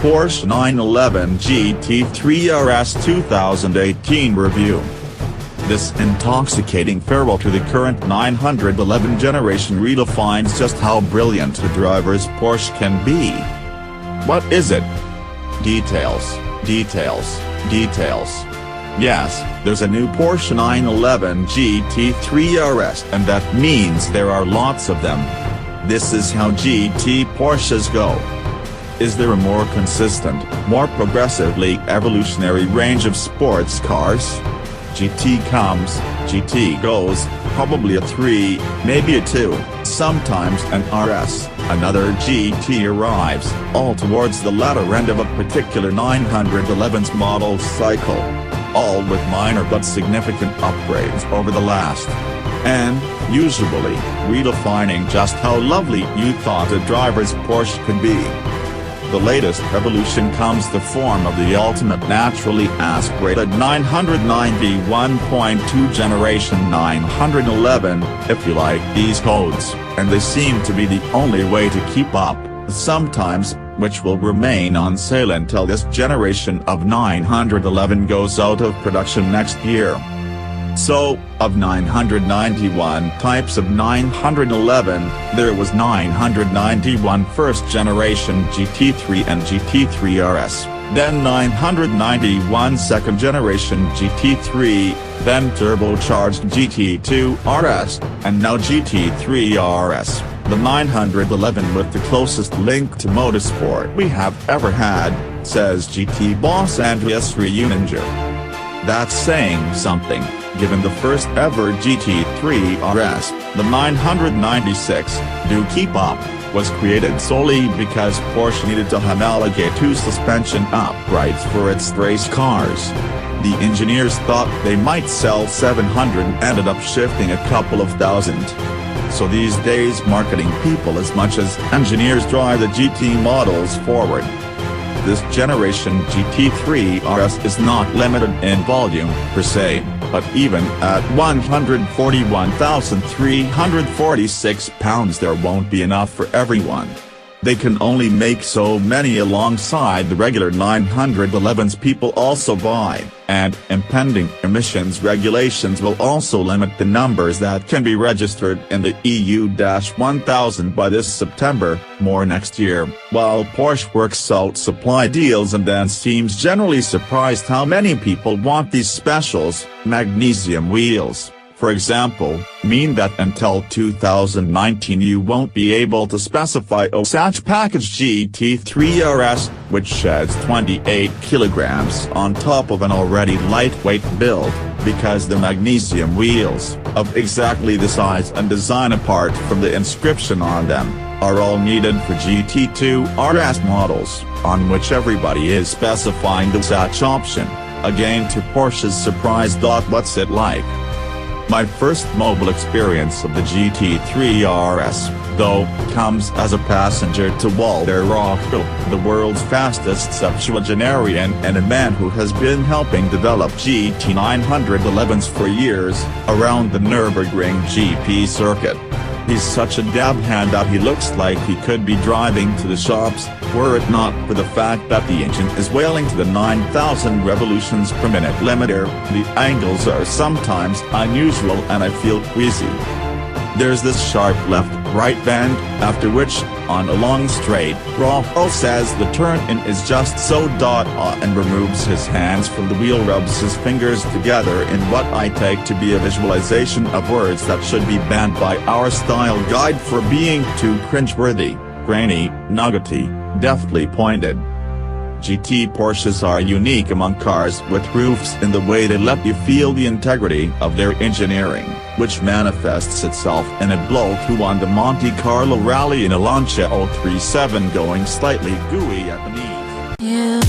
Porsche 911 GT3 RS 2018 review. This intoxicating farewell to the current 911 generation redefines just how brilliant a driver's Porsche can be. What is it? Details, details, details. Yes, there's a new Porsche 911 GT3 RS, and that means there are lots of them. This is how GT Porsches go. Is there a more consistent, more progressively evolutionary range of sports cars? GT comes, GT goes, probably a 3, maybe a 2, sometimes an RS, another GT arrives, all towards the latter end of a particular 911's model cycle. All with minor but significant upgrades over the last. And, usually, redefining just how lovely you thought a driver's Porsche could be. The latest revolution comes the form of the ultimate naturally aspirated 991.2 generation 911, if you like these codes, and they seem to be the only way to keep up, sometimes, which will remain on sale until this generation of 911 goes out of production next year. So, of 991 types of 911, there was 991 first generation GT3 and GT3 RS, then 991 second generation GT3, then turbocharged GT2 RS, and now GT3 RS, the 911 with the closest link to motorsport we have ever had, says GT boss Andreas Reuninger. That's saying something, given the first ever GT3 RS, the 996, do keep up, was created solely because Porsche needed to homologate 2 suspension uprights for its race cars. The engineers thought they might sell 700 and ended up shifting a couple of thousand. So these days marketing people as much as engineers drive the GT models forward. This generation GT3 RS is not limited in volume, per se, but even at 141,346 pounds there won't be enough for everyone. They can only make so many alongside the regular 911s people also buy, and impending emissions regulations will also limit the numbers that can be registered in the EU-1000 by this September, more next year, while Porsche works out supply deals and then seems generally surprised how many people want these specials, magnesium wheels, for example, mean that until 2019 you won't be able to specify a such package GT3 RS, which sheds 28 kilograms on top of an already lightweight build, because the magnesium wheels, of exactly the size and design apart from the inscription on them, are all needed for GT2 RS models, on which everybody is specifying the such option, again to Porsche's surprise. What's it like? My first mobile experience of the GT3 RS, though, comes as a passenger to Walter Rockwell, the world's fastest septuagenarian and a man who has been helping develop GT 911s for years, around the Nürburgring GP circuit. He's such a dab hand that he looks like he could be driving to the shops, were it not for the fact that the engine is wailing to the 9,000 revolutions per minute limiter. The angles are sometimes unusual and I feel queasy. There's this sharp left-right bend, after which, on a long straight, Rockwell says the turn-in is just so and removes his hands from the wheel, rubs his fingers together in what I take to be a visualization of words that should be banned by our style guide for being too cringeworthy, grainy, nuggety, deftly pointed. GT Porsches are unique among cars with roofs in the way they let you feel the integrity of their engineering, which manifests itself in a bloke who won the Monte Carlo rally in a Lancia 037 going slightly gooey at the knees. Yeah.